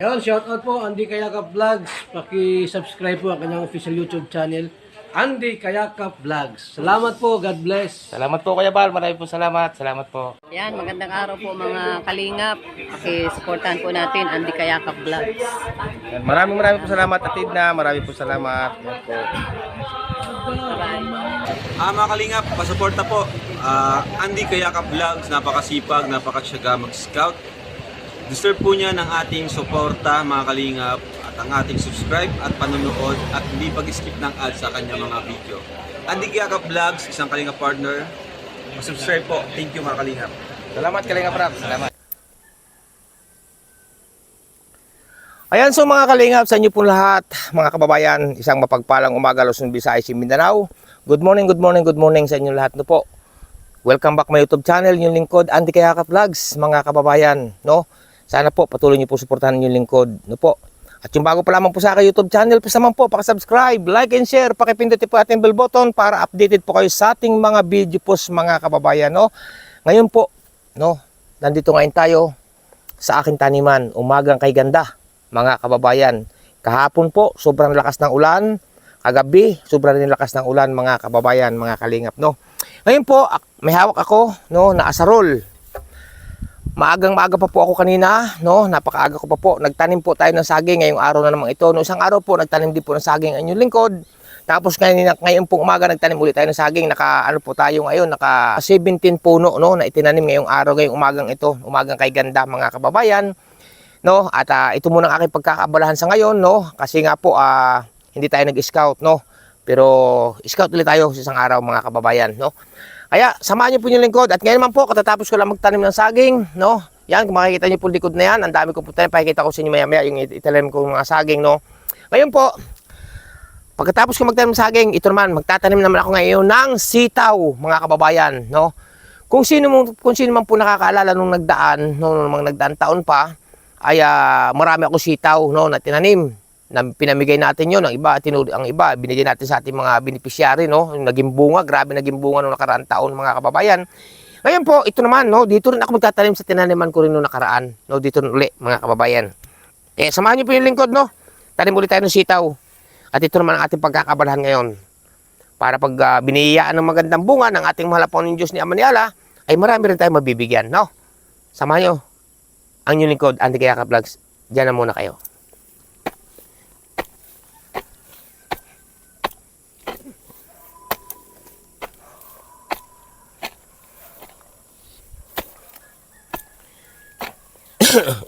Ayun, shoutout po Andy Kayakap Vlogs. Paki-subscribe po ang kanyang official YouTube channel, Andy Kayakap Vlogs. Salamat po, God bless. Salamat po Kuya Bal, maraming po salamat. Salamat po. Yan, magandang araw po mga kalingap. Paki-supportahan po natin Andy Kayakap Vlogs. Yan, maraming po salamat Atid na, maraming po salamat. Yan po. Mga kalingap, pasuporta po. Andy Kayakap Vlogs, napakasipag, napakasyaga mag-scout. Deserve po niya ng ating suporta mga kalingap at ang ating subscribe at panonood at hindi pag-skip ng ads sa kanyang mga video. Andy Kayakap Vlogs, isang kalingap partner. Subscribe po. Thank you mga kalingap. Salamat Kalingap Rap, salamat. Ayan, so mga kalingap, sa inyo po lahat, mga kababayan, isang mapagpalang umaga, Luzon, Visayas, Mindanao. Good morning sa inyo lahat no po. Welcome back my YouTube channel, yung lingkod Andy Kayakap Vlogs, mga kababayan, no? Sana po patuloy niyo po suportahan yung lingkod, no po. At yung bago pa lamang po sa aking YouTube channel, please naman po paki-subscribe, like and share, paki-pindutin po ating bell button para updated po kayo sa ating mga video posts mga kababayan, no. Ngayon po, no, nandito ngayon tayo sa aking taniman, umagang kay ganda, mga kababayan. Kahapon po, sobrang lakas ng ulan. Kagabi, sobrang rin lakas ng ulan, mga kababayan, mga kalingap, no. Ngayon po, may hawak ako, no, na asarol. Maaga pa po ako kanina, no, napakaaga ko pa po. Nagtanim po tayo ng saging ngayong araw na naman ito. No, isang araw po, nagtanim din po ng saging ang inyong lingkod. Tapos ngayon pong umaga, nagtanim ulit tayo ng saging. Ano po tayo ngayon, naka 17 puno, no, na itinanim ngayong araw, ngayong umagang ito. Umagang kay ganda, mga kababayan. No, at ito muna ang aking pagkakaabalahan sa ngayon, no, kasi nga po hindi tayo nag-scout, no. Pero scout ulit tayo sa isang araw, mga kababayan, no. Kaya samahan niyo po yung lingkod. At ngayon naman po, katatapos ko lang magtanim ng saging, no. Yan, kung makikita niyo po likod na yan, ang dami ko po tanim, pakikita ko sa inyo maya-maya yung italim ko mga saging, no. Ngayon po, pagkatapos ko magtanim ng saging, ito naman, magtatanim naman ako ngayon ng sitaw, mga kababayan, no. Kung sino man po nakakaalala nung nagdaan, nung nagdaan taon pa, ay marami ako sitaw, no, na tinanim, na pinamigay natin yon, ang iba binigay natin sa ating mga beneficiary, no, yung naging bunga, grabe naging bunga nung nakaraang taon, mga kababayan. Ngayon po, ito naman, no, dito rin ako magtatanim sa tinaniman ko rin nung nakaraan, no, dito rin uli, mga kababayan. Samahan niyo po yung lingkod, no, tanim ulit tayo ng sitaw, at ito naman ang ating pagkakabalahan ngayon, para pag biniyayaan ng magandang bunga ng ating mahal na Diyos ni Amaniala, ay marami rin tayong mabibigyan, no. Samahan niyo ang inyong lingkod, Andy Kayakap Vlogs. Diyan na muna kayo.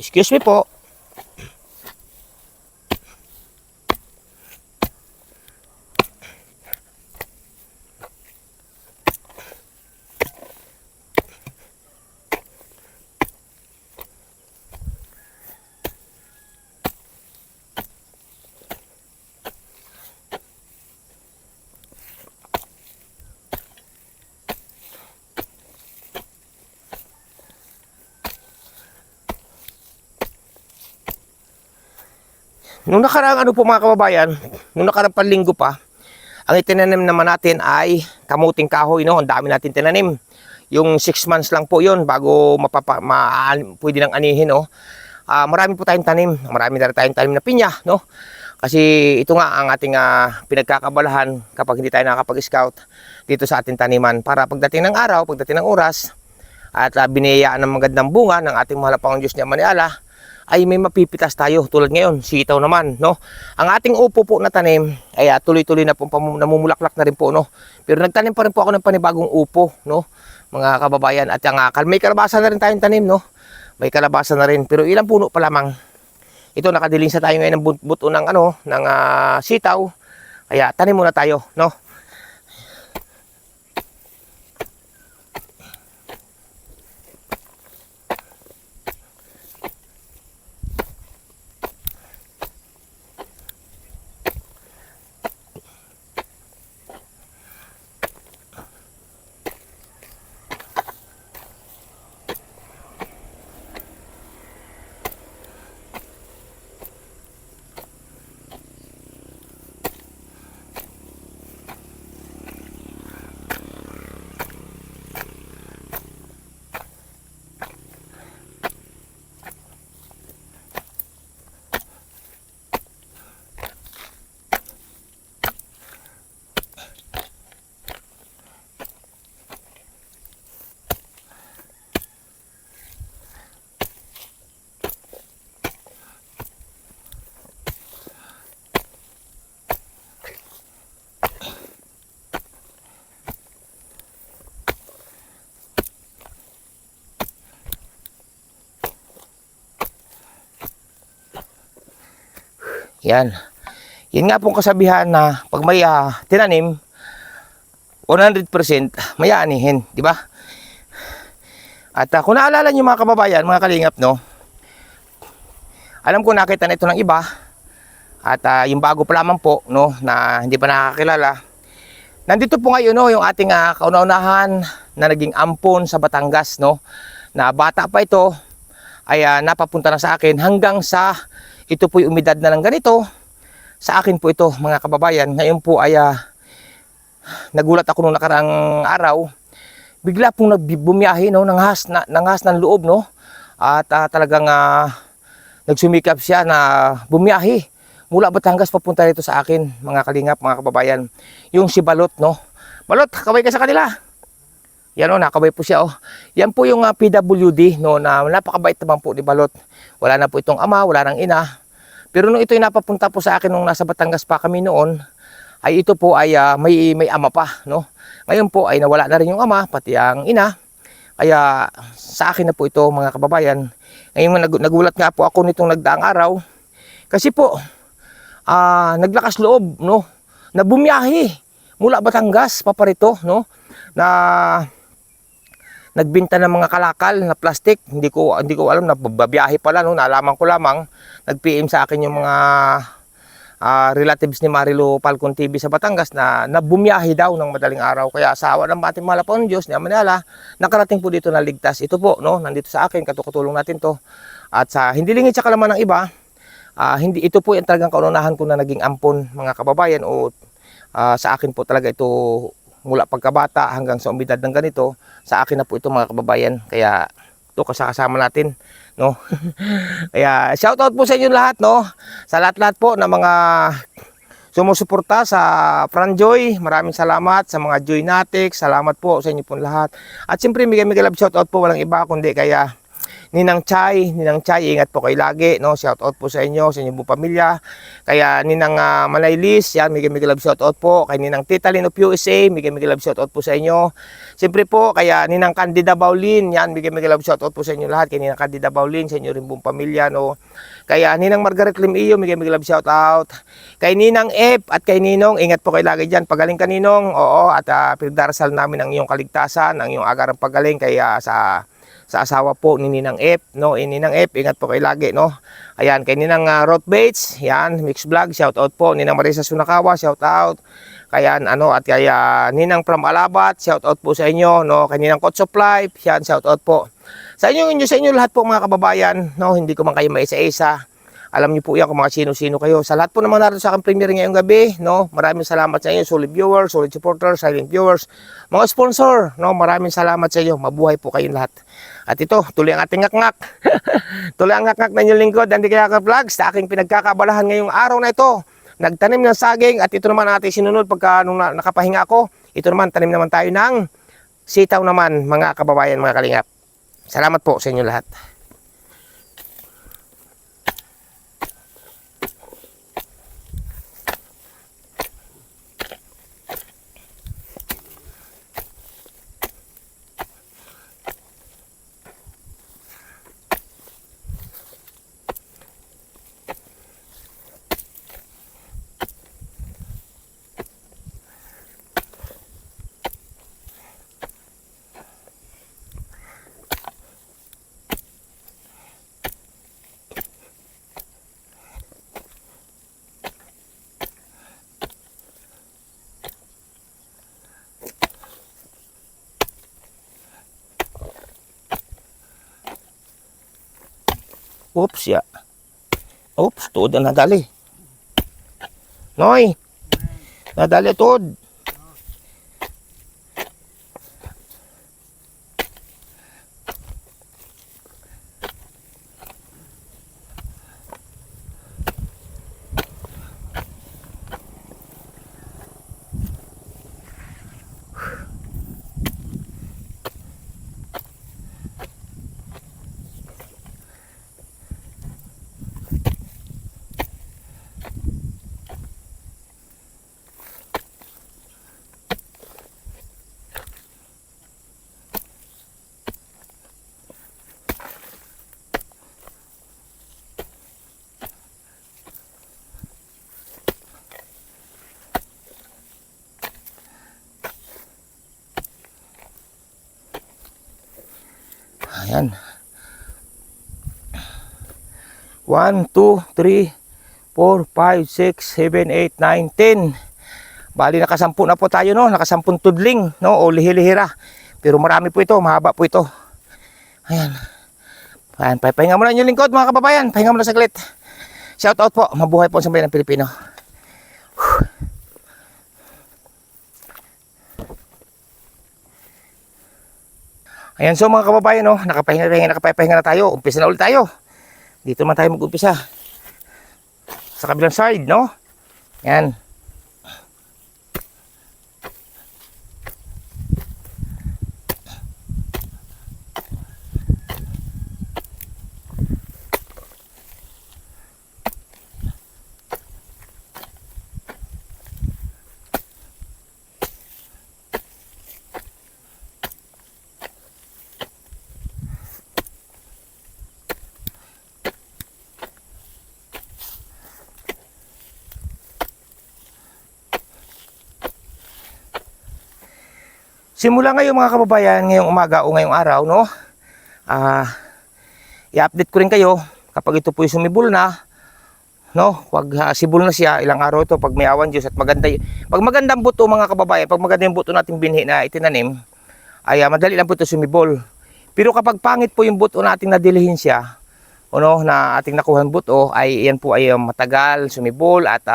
Excuse me po. Nung nakaraang po mga kababayan, nung nakaraang panlinggo pa, ang itinanim naman natin ay kamuting kahoy, no? Ang dami natin tinanim. Yung 6 months lang po yun bago pwede nang anihin, no? Marami po tayong tanim. Marami na rin tayong tanim na pinya, no? Kasi ito nga ang ating pinagkakabalahan kapag hindi tayo nakapag-scout dito sa ating taniman. Para pagdating ng araw, pagdating ng oras, at biniyayaan ng magandang bunga ng ating mahal na Diyos ni Amaniala, ay may mapipitas tayo. Tulad ngayon, sitaw naman, no. Ang ating upo po na tanim ay tuloy-tuloy na po, namumulaklak na rin po, no. Pero nagtanim pa rin po ako ng panibagong upo, no, mga kababayan. At may kalabasa na rin tayong tanim, no. May kalabasa na rin, pero ilang puno pa lamang. Ito, nakadiling sa tayo ngayon ng buto ng sitaw. Kaya tanim muna tayo, no. Yan. Yan nga pong kasabihan na pag may tinanim, 100% may aanihin, di ba? At kung naalala niyo mga kababayan, mga kalingap, no? Alam ko nakita na ito ng iba. At yung bago pa lamang po, no, na hindi pa nakakilala. Nandito po ngayon, no, yung ating kauna-unahan na naging ampon sa Batangas, no. Na bata pa ito ay napapunta na sa akin hanggang sa ito po yung umidad na ng ganito. Sa akin po ito, mga kababayan. Ngayon po ay nagulat ako nung nakarang araw. Bigla pong nagbumiyahe, no, nanghas ng loob, no. At talagang nagsumikap siya na bumiyahe mula Batangas papunta rito sa akin, mga kalingap, mga kababayan. Yung si Balot, no. Balot, kaway ka sa kanila. Yan, o, nakaway po siya, oh. Yan po yung PWD, no, na napakabait naman po ni Balot. Wala na po itong ama, wala nang ina. Pero nung ito yung napapunta po sa akin nung nasa Batangas pa kami noon, ay ito po ay may ama pa, no. Ngayon po ay nawala na rin yung ama, pati ang ina. Kaya sa akin na po ito, mga kababayan. Ngayon nagulat nga po ako nitong nagdaang araw. Kasi po, naglakas loob, no, na bumiyahe mula Batangas paparito, no, na nagbenta ng mga kalakal na plastic. Hindi ko alam na babiyahe pala, no. Nalaman ko lamang, nag-PM sa akin yung mga relatives ni Marilo Falcon TV sa Batangas na bumiyahe daw ng madaling araw. Kaya sa awa ng ating mahal po ng Diyos ni Amanala, nakarating po dito na ligtas. Ito po, no, nandito sa akin, katulong natin to. At sa hindi lingid sa kalaman ng iba, hindi ito po yung talagang kaunahan ko na naging ampon, mga kababayan, o sa akin po talaga ito mula pagkabata hanggang sa umidad ng ganito. Sa akin na po ito, mga kababayan. Kaya ito kasama natin, no. Kaya shout out po sa inyo lahat, no, sa lahat po na mga sumusuporta sa Franjoy. Maraming salamat sa mga Joynatics. Salamat po sa inyo po lahat. At siyempre mega love shout out po, walang iba kundi kaya Ninang Chay, ingat po kayo lagi, no? Shout out po sa inyo, sa inyong buong pamilya. Kaya Ninang Manaylis, yan, mega love shout out po. Kay Ninang Tita Lin of USA, mega love shout out po sa inyo. Siyempre po, kaya Ninang Candida Baulin, yan, mega love shout out po sa inyo lahat. Kay Ninang Candida Baulin, sa inyo rin buong pamilya, no? Kaya Ninang Margaret Lim-iyo, mega love shout out. Kay Ninang F at kay Ninong, ingat po kayo lagi dyan. Pagaling ka, Ninong, oo, at pinagdarasal namin ang iyong kaligtasan, ang iyong agarang pagaling. Kaya sa asawa po ni Ninang F, no, Ninang F, ingat po kayo lagi, no. Ayan, kay Ninang Roth Bates, yan, Mix Vlog, shout out po. Ninang Marisa Sunakawa, shout out. Kaya at kaya Ninang from Alabat, shout out po sa inyo, no. Kay Ninang Coach of Life, yan, shout out po. Sa inyo lahat po, mga kababayan, no, hindi ko man kayo maisa-isa. Alam niyo po yan kung mga sino-sino kayo. Sa lahat po naman natin sa aking premiere ngayong gabi, no, maraming salamat sa inyo, solid viewers, solid supporters, silent viewers, mga sponsor, no, maraming salamat sa inyo. Mabuhay po kayong lahat. At ito, tuloy ang ating ngak-ngak. Tuloy ang ngak-ngak na inyong lingkod, Andy Kayakap Vlogs, sa aking pinagkakabalahan ngayong araw na ito. Nagtanim ng saging at ito naman natin sinunod pagka nung nakapahinga ako. Ito naman, tanim naman tayo ng sitaw naman, mga kababayan, mga kalingap. Salamat po sa inyo lahat. Oops, ya. Oops, tuod na nadali. Noy. Nadali tuod. Ayan. 1, 2, 3, 4, 5, 6, 7, 8, 9, 10. Bali nakasampu na po tayo, no? Nakasampung tudling, no? O lihi-lihira. Pero marami po ito, mahaba po ito. Ayan. Ayan, pahinga muna yung lingkod mga kababayan. Pahinga muna saglit. Shout out po, mabuhay po sa bayan ng Pilipino. Ayan, so mga kababayan, no? Nakapahinga na tayo. Umpisa na ulit tayo. Dito man tayo mag-umpisa. Sa kabilang side, no? Ayan. Simula ngayon mga kababayan, ngayong umaga o ngayong araw, no? I-update ko rin kayo kapag ito po yung sumibol na, no? Pag sibol na siya, ilang araw ito, pag may awan Diyos at maganda, pag magandang buto mga kababayan, pag maganda yung buto nating binhi na itinanim, ay madali lang po ito sumibol. Pero kapag pangit po yung buto nating nadilihin siya, no, na ating nakuhan buto, ay yan po ay matagal sumibol at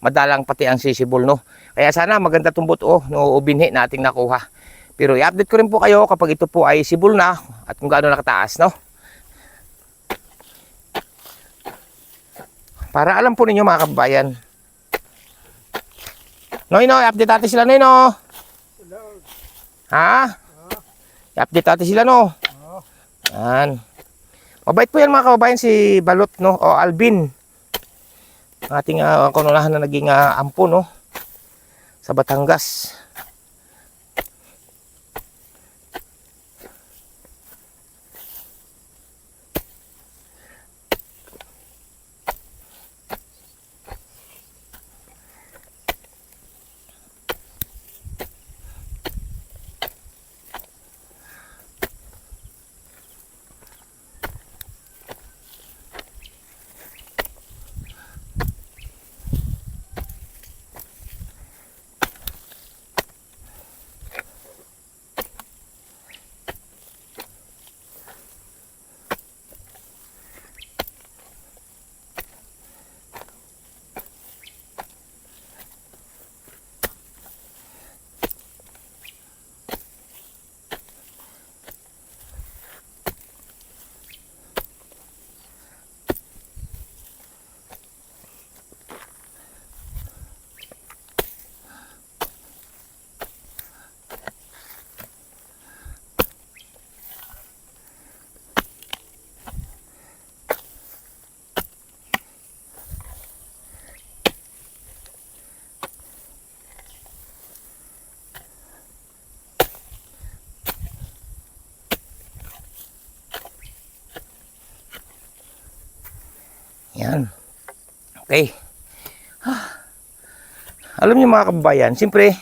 madalang pati ang sisibol, no? Kaya sana maganda itong buto, no, o binhi na ating nakuha. Pero i-update ko rin po kayo kapag ito po ay sibol na at kung gaano nakataas, no? Para alam po ninyo mga kababayan. Noy, update natin sila, Noy, no? Ha? I-update natin sila, no? Yan. Mabait po yan mga kababayan, si Balot, no? O Alvin. Ang ating kanunahan na naging ampo, no? Sa Batangas. Yan. Okay. Alam niyo mga kababayan, siyempre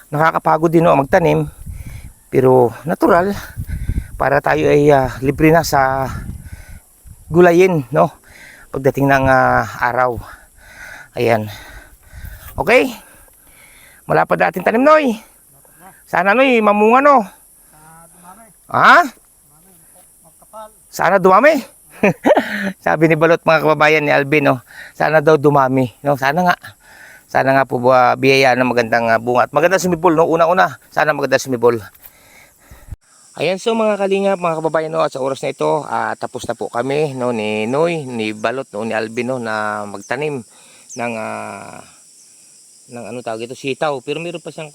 nakakapagod din, no, magtanim. Pero natural para tayo ay libre na sa gulayin, no? Pagdating ng araw. Ayan. Okay. Malapad natin tanim, Noy. Sana, Noy, mamunga, no? Ha? Sana dumami. Sabi ni Balot mga kababayan ni Alvin, no? Sana daw dumami, no? Sana nga po biyaya ng magandang bunga at magandang sumibol, no? Una-una, sana magandang sumibol. Ayan, so mga kalingap, mga kababayan, no, at sa oras na ito, tapos na po kami, no, ni Noy, ni Balot, no, ni Alvin, no, na magtanim ng ano tawag ito, sitaw. Pero meron pa siyang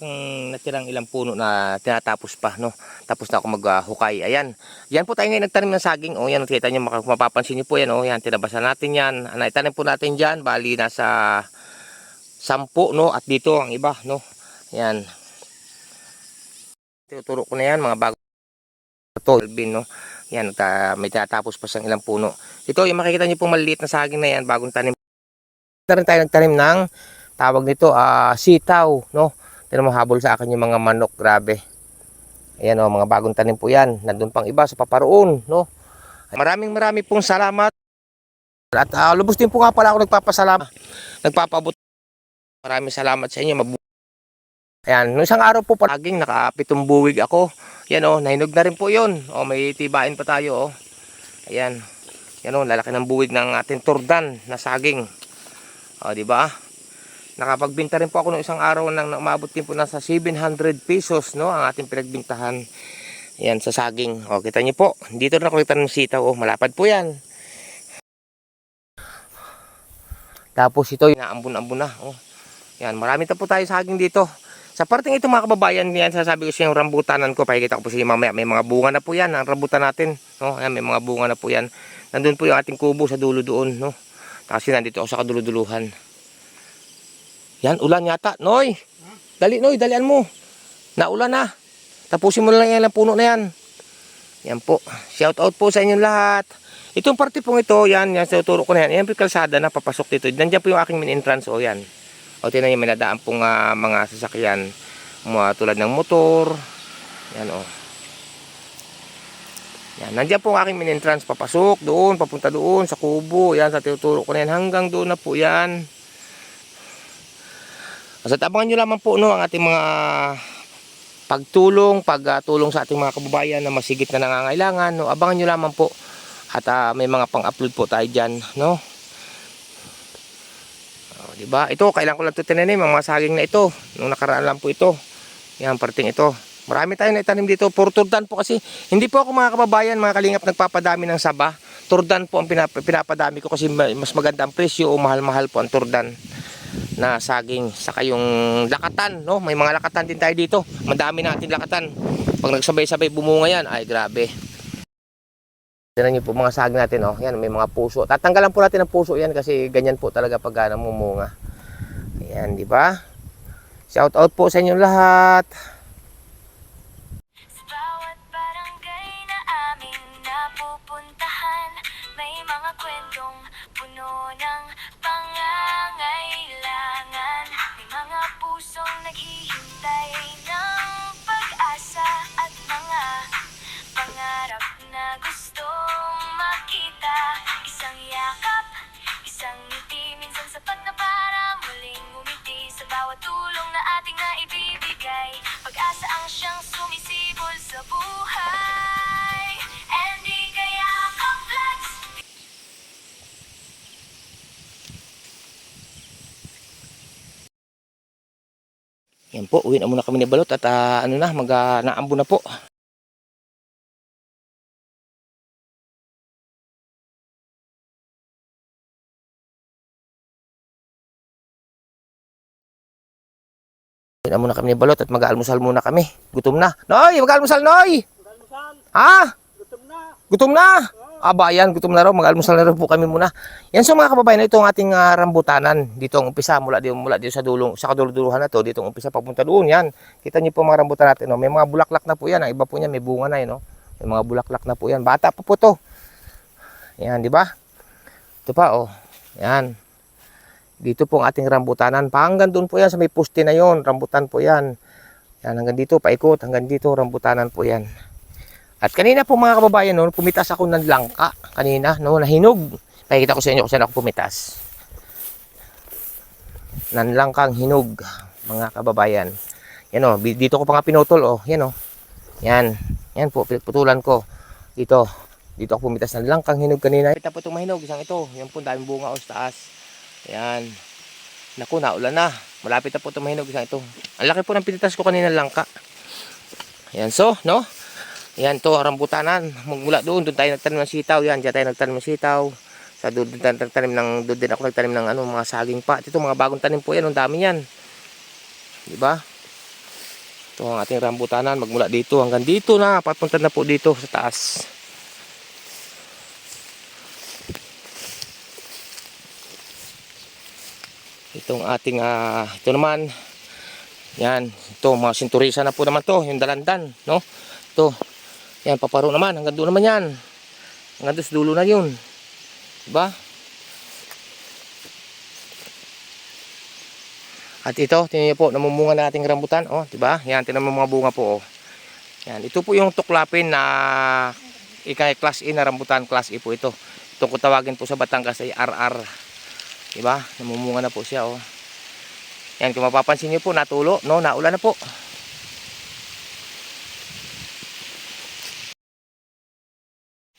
natirang ilang puno na tinatapos pa, no. Tapos na ako maghukay. Ayan. Yan po tayo ngayon nagtanim ng saging. O yan, kita niyo, mapapansin niyo po yan. O yan, tinabasan natin yan. Itanim po natin diyan, bali nasa 10, no. At dito ang iba, no. Ayan. Tuturo ko na yan, mga bago ito, Alvin, no. Yan, may tinatapos pa siyang ilang puno. Ito, yung makikita niyo po maliliit na saging na yan, bagong tanim. Na rin tayo nagtanim ng tawag nito sitaw, no. Tingnan mo, habol sa akin yung mga manok, grabe. Ayan o, mga bagong tanim po yan. Nandun pang iba sa paparoon, no? Maraming pong salamat. At lubos din po nga pala ako nagpapasalamat. Nagpapabot. Maraming salamat sa inyo. Ayan, nung isang araw po palaging nakapitong buwig ako. Yan o, nahinog na rin po yun. O, may tibain pa tayo o. Ayan. Yan o, lalaki ng buwig ng ating turdan na saging. O, diba? Nakapagbinta rin po ako nung isang araw nang umabot din po nasa 700 pesos, no? Ang ating pinagbintahan. Ayan, sa saging. O, kita niyo po. Dito na ako kita ng sitaw. O, malapad po yan. Tapos ito, inaambun-ambun na. O, yan, marami na po tayo saging dito. Sa parting ito mga kababayan, yan sasabi ko sa yung rambutanan ko, pakikita ko po sa inyo mamaya, may mga bunga na po yan, ang rambutan natin, no? Ayan, may mga bunga na po yan. Nandun po yung ating kubo sa dulo doon, no? Kasi nandito ako sa kaduluduluhan. Yan, ulan yata, Noy. Dali, Noy, dalian mo. Naulan na. Tapusin mo na lang yan ang puno na yan. Yan po. Shout out po sa inyong lahat. Itong parte pong ito, yan sa uturo ko na yan. Yan po yung kalsada na papasok dito. Nandiyan po yung aking main entrance, o yan. O tinan nyo, may nadaan pong mga sasakyan tulad ng motor. Yan o. Yan, nandiyan po ang aking main entrance. Papasok doon, papunta doon sa kubo. Yan, sa tinuturo ko na yan. Hanggang doon na po yan. So abangan nyo lamang po no, ang ating mga pagtulong sa ating mga kababayan na masigit na nangangailangan. No? Abangan nyo lamang po. At may mga pang-upload po tayo dyan. No? Diba? Ito, kailan ko lang ito tinanim, ang mga saging na ito. Nung nakaraan lang po ito. Yan, parting ito. Marami tayong naitanim dito. Puro turdan po kasi. Hindi po ako mga kababayan, mga kalingap, nagpapadami ng saba. Turdan po ang pinapadami ko kasi mas maganda ang presyo o mahal-mahal po ang turdan na saging. Saka yung lakatan, no? May mga lakatan din tayo dito. Madami natin lakatan. Pag nagsabay-sabay bumunga yan, ay grabe. Tignan niyo po mga saging natin, oh. Yan, may mga puso. Tatanggalan po natin ang puso yan kasi ganyan po talaga pag namumunga. Ayan, di ba? Shout out po sa inyong lahat. Sa bawat barangay na aming napupuntahan, may mga kwentong puno ng pangangailangan. May mga pusong naghihintay ng pag-asa at mga pangarap na gustong makita. Isang yakap, isang ngiti, minsan sapat na para muling umiti. Sa bawat tulong na ating naibibigay, pag-asa ang siyang sumisibol sa buhay. Andy Kayakap Vlogs. Yan po, uwi na muna kami ni Balot at naambo na po. Uwi na muna kami ni Balot at mag-aalmusal muna kami. Gutom na. Noy, mag-aalmusal, Noy! Ha? Gutom na? Aba, yan, gutom na raw. Mag-almusal na raw po kami muna. Yan so mga kababayan, ito ang ating rambutanan. Dito ang umpisa, mula dito sa dulong, sa kaduluduluhan na to. Dito ang umpisa papunta doon. Yan. Kita niyo po mga rambutan natin. No? May mga bulaklak na po yan. Ang iba po niya, may bunga na. No? May mga bulaklak na po yan. Bata pa po to. Yan, di ba? Ito pa, oh. Yan. Dito po ang ating rambutanan. Hanggang doon po yan sa may poste na yon. Rambutan po yan. Yan, hanggang dito, paikot. Hanggang dito, rambutanan po yan. At kanina po mga kababayan, no, pumitas ako ng langka. Kanina, no, nahinog. Pakikita ko sa inyo kung saan ako pumitas. Ng langkang hinog, mga kababayan. Yan o, dito ko pa nga pinutol, oh. Yan o. Yan. Yan po, putulan ko. Dito ako pumitas ng langkang hinog kanina. Ito po itong mahinog, isang ito. Yan po, daming bunga o sa taas. Yan. Naku, naulan na. Malapit na po itong mahinog, isang ito. Ang laki po ng pinitas ko kanina ng langka. Yan, so, no? Yan to, rambutanan. Mula doon tayo nagtanim ng sitaw. Yan, diyan tayo nagtanim ng sitaw. Sa doon din ako nagtanim ng mga saging pa. Ito mga bagong tanim po yan, ang dami yan. Di ba? Ito ang ating rambutanan. Magmula dito hanggang dito na, papunta na po dito sa taas. Itong ating ito naman. Yan, ito mga sinturisa na po naman to, yung dalandan, no? Ito. Yan, paparo naman. Hanggang doon naman yan. Hanggang doon sa dulo na yun. Diba? At ito, tingnan niyo po, namumunga na ating rambutan. Oh, diba? Yan, tingnan mo mga bunga po. Oh. Yan, ito po yung tuklapin na class A na rambutan, class A po ito. Ito kung tawagin po sa Batangas ay RR. Diba? Namumunga na po siya, oh. Yan, kung mapapansin niyo po, natulo, no? Naulan na po.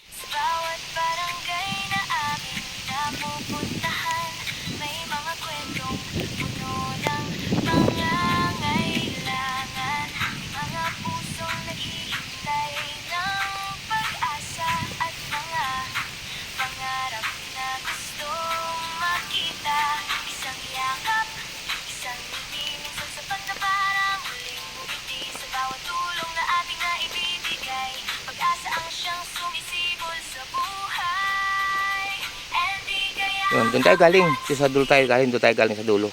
Sa bawat barangay na aming napupuntahan, may mga kwentong puno ng pangangailangan. May mga pusong naghihintay ng pag-asa at mga pangarap na gustong makita. Isang yakap, isang ngiti, minsan sapat na para muling bumiti. Sa bawat tulong na ating naibibigay, pag-asa ang siyang sumisibol sa buhay. And di kaya Yun, doon tayo galing. Sa dulo tayo galing, doon tayo galing sa dulo.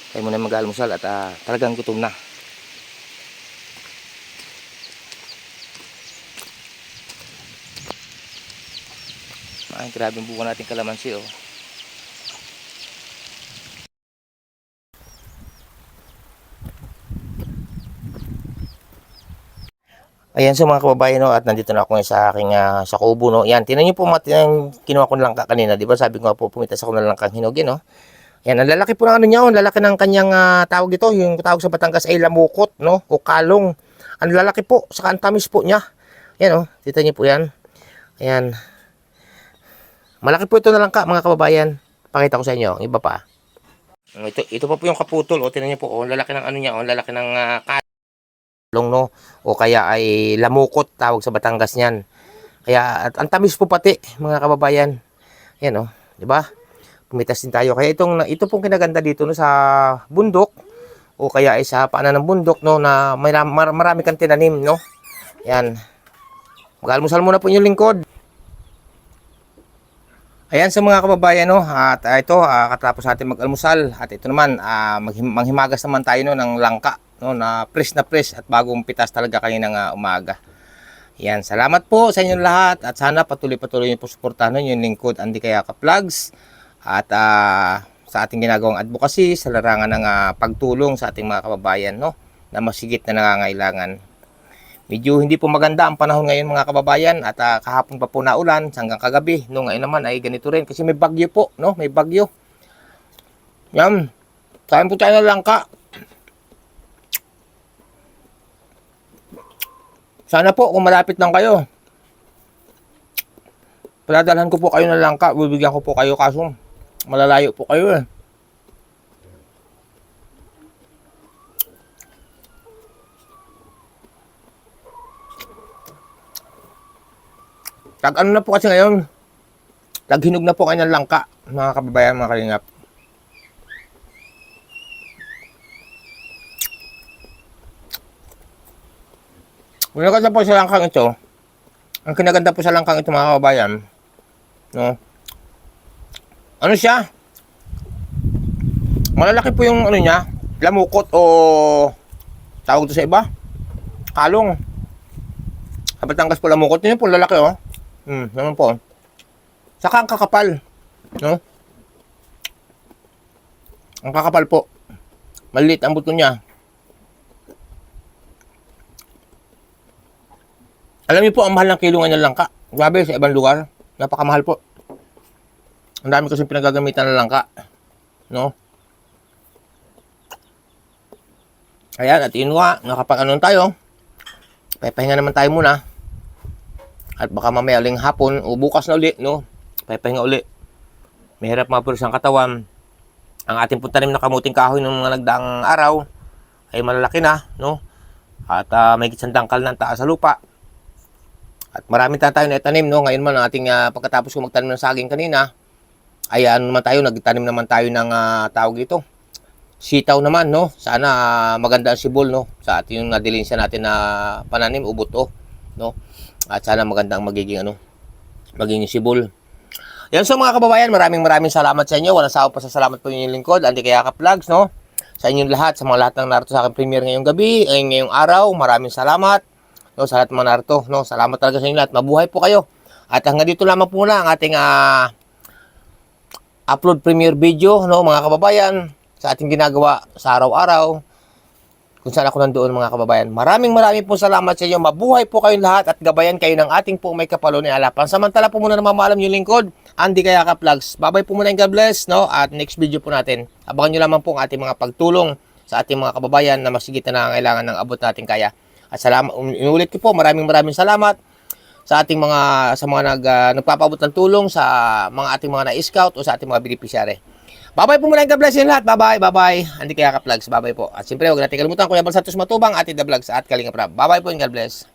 Tayo muna mag-almusal at talagang gutom na. Ay, grabe yung buka natin kalamansi, oh. Ayan so mga kababayan, no, at nandito na ako ngayon sa aking sa kubo, no. Yan, tingnan niyo po yung kinuha ko ng langka kanina, 'di ba? Sabi ko nga po pumitas ako ng langkang hinog, no. Yan, ang lalaki po ng ano niya, ang lalaki ng kanyang tawag ito, yung tawag sa Batangas ay lamukot, no, o kalong. Ang lalaki po, saka ang tamis po niya. Yan, oh, kita niyo po 'yan. Ayan. Malaki po ito na langka, mga kababayan. Pakita ko sa inyo, iba pa. Ito pa po yung kaputol, o tingnan niyo po, oh, ang lalaki ng ano niya, oh, ang lalaki ng long, no, o kaya ay lamukot tawag sa Batangas niyan. Kaya at ang tamis po pati, mga kababayan. Yan, oh, 'di ba? Pumitas din tayo. Kaya ito pong kinaganda dito, no, sa bundok o kaya ay sa paanan ng bundok, no, na marami kang tinanim, no. Yan. Mag-almusal muna po yung lingkod. Ayan sa mga kababayan, no, at ito katapos natin mag-almusal at ito naman manghimagas naman tayo, no, ng langka, no, na fresh at bagong pitas talaga kaninang umaga. Yan, salamat po sa inyong lahat at sana patuloy niyo po suportahan yung lingkod Andy Kayakap Vlogs at sa ating ginagawang advocacy sa larangan ng pagtulong sa ating mga kababayan, no, na masigit na nangangailangan. Medyo hindi po maganda ang panahon ngayon, mga kababayan, at kahapon pa po naulan hanggang kagabi. No, ngayon naman ay ganito rin kasi may bagyo po, no? May bagyo. Yan. Kain po tayo ng langka. Sana po kung malapit lang kayo, paladalhan ko po kayo ng langka. Bibigyan ko po kayo kaso malalayo po kayo, eh. Ano na po kasi ngayon, taghinog na po kayo ng langka, mga kababayan, mga kalingap. Kinaganda po sa langkang ito, ang kinaganda po sa langkang ito, mga kababayan, no, ano siya, malalaki po yung ano niya, lamukot o tawag ito sa iba, kalong. Sa Batangas po lamukot, yun po lalaki, oh. Naman po. Saka ang kakapal, no? Ang kakapal po. Maliit ang buto niya. Alam niyo po ang mahal ng kilungan ng langka. Grabe sa ibang lugar, napakamahal po. Ang dami kasi pinagagamitan ng langka, no? Ayan, at yun nga, nakapag-anon tayo. Papahinga naman tayo muna. At baka mamaya uling hapon o bukas na uli, no? Papahinga uli. Mahirap mapulis ang katawan. Ang ating puntanim na kamuting kahoy ng mga nagdaang araw ay malalaki na, no? At may gitsandangkal ng taas sa lupa. At marami tayo na itanim, no? Ngayon man ang ating pagkatapos ko magtanim ng saging kanina, ay ano naman tayo, nagtanim naman tayo ng tawag ito. Sitaw naman, no? Sana maganda ang sibol, no? Sa ating yung nadilinsya natin na pananim, ubuto, no? At sana magandang magiging sibol. Yan so mga kababayan, maraming salamat sa inyo. Walang sawa pa sa salamat po yung lingkod, Andy Kayakap Vlogs, no? Sa inyong lahat, sa mga lahat ng narito sa aking premiere ngayong gabi, ngayong araw, maraming salamat. No, sa lahat ng mga narito, no? Salamat talaga sa inyo lahat. Mabuhay po kayo. At hanggang dito lamang po na ang ating upload premiere video, no, mga kababayan, sa ating ginagawa sa araw-araw. kung saan ako nandoon mga kababayan. Maraming po salamat sa inyo. Mabuhay po kayong lahat at gabayan kayo ng ating pong may kapalo ni Allah. Pansamantala po muna namamalam yung lingkod, Andy Kayakap Vlogs. Babay po muna and God bless, no? At next video po natin, abangan nyo lamang po ang ating mga pagtulong sa ating mga kababayan na masigit na nangangailangan ng abot natin kaya. At salamat, inulit ko po, maraming salamat sa ating nagpapaabot ng tulong sa mga ating mga na-scout o sa ating mga beneficiary. Bye-bye po muna. God bless you lahat. Bye-bye. Andy Kayakap Vlogs. Bye-bye po. At siyempre, huwag natin kalimutan Kuya Bal Santos Matubang, Ate The Vlogs at Kalinga Prab. Bye-bye po and God bless.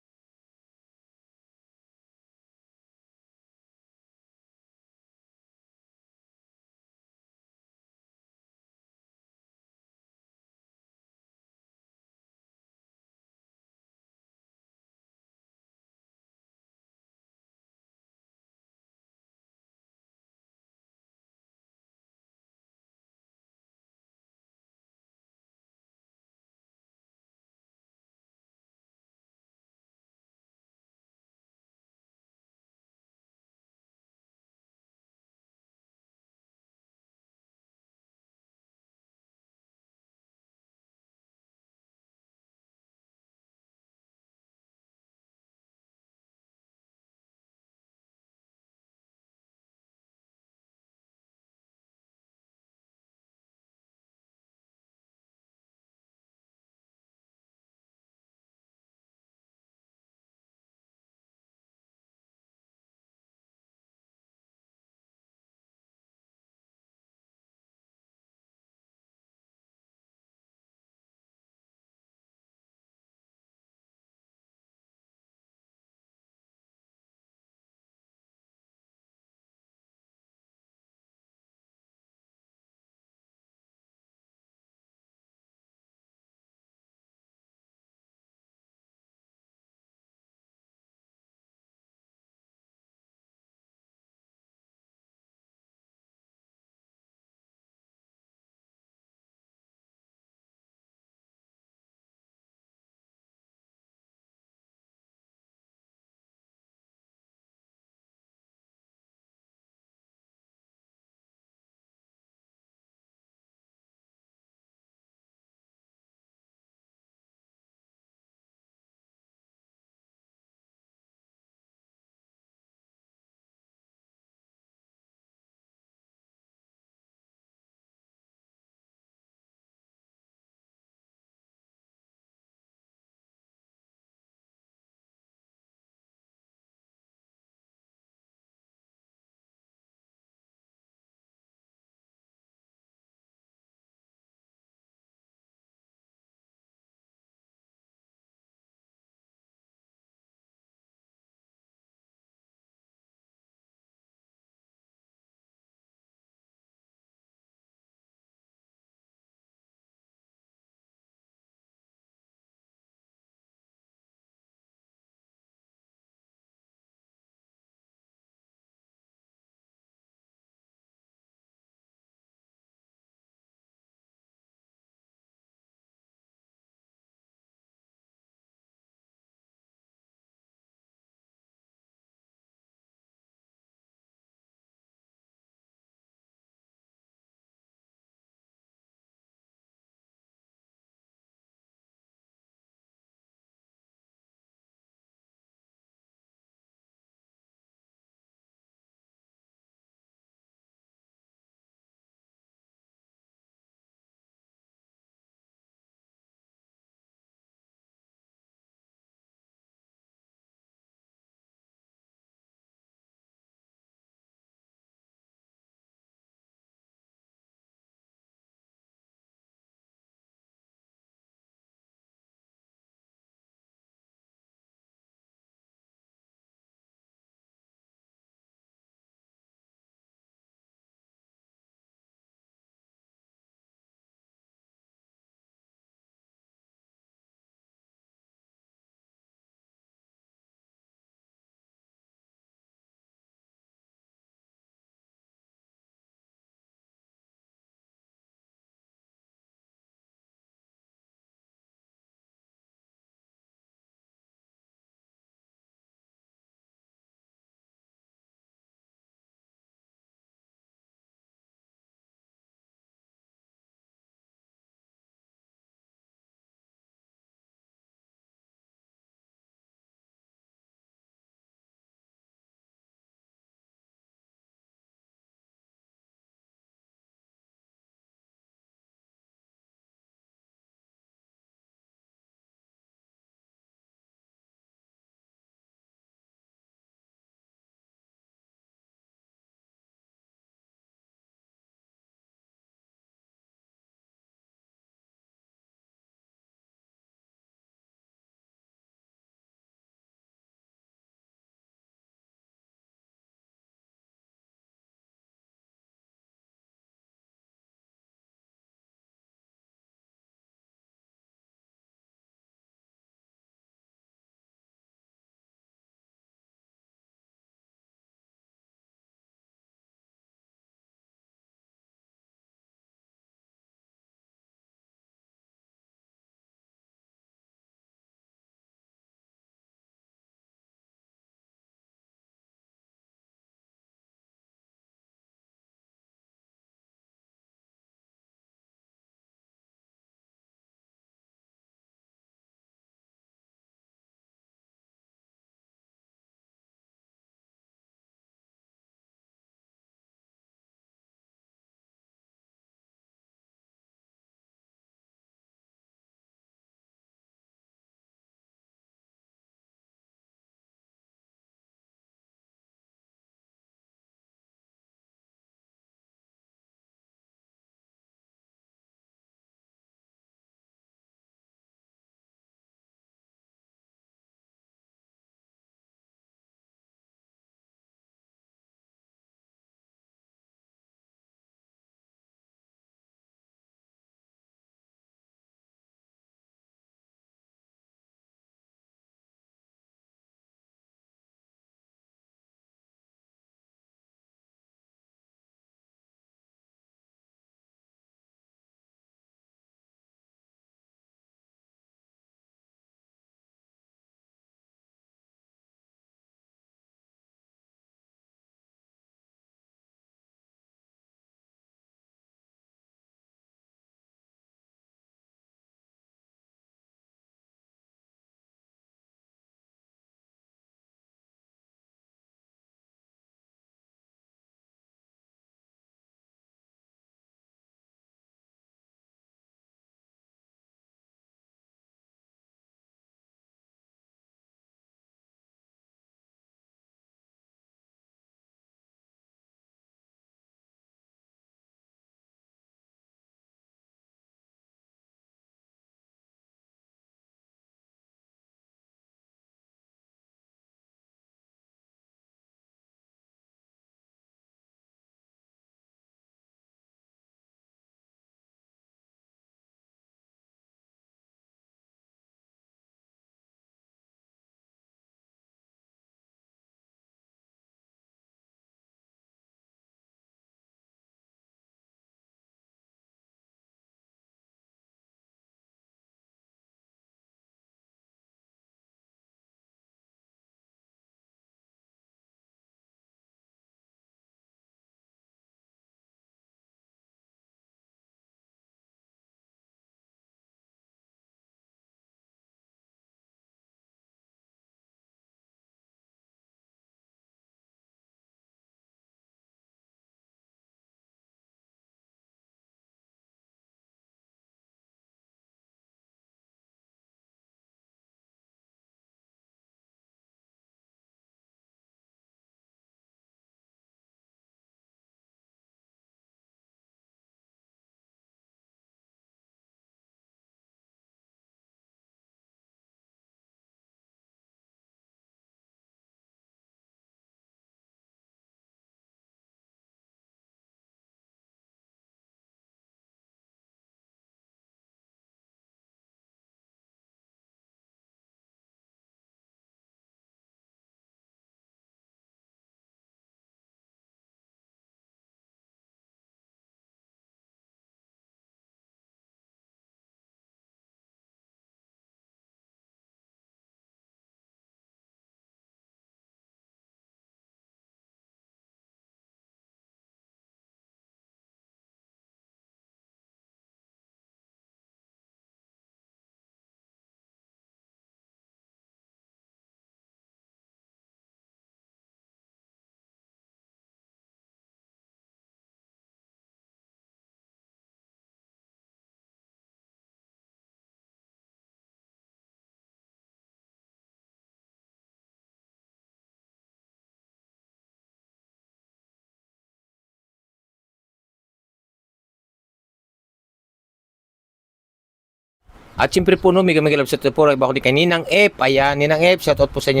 At siyempre po no, mega love sa po, iba ko din kay Ninang F. Ayan, Ninang F, shoutout po sa inyo,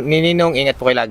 Ninong, ingat po kayo lagi.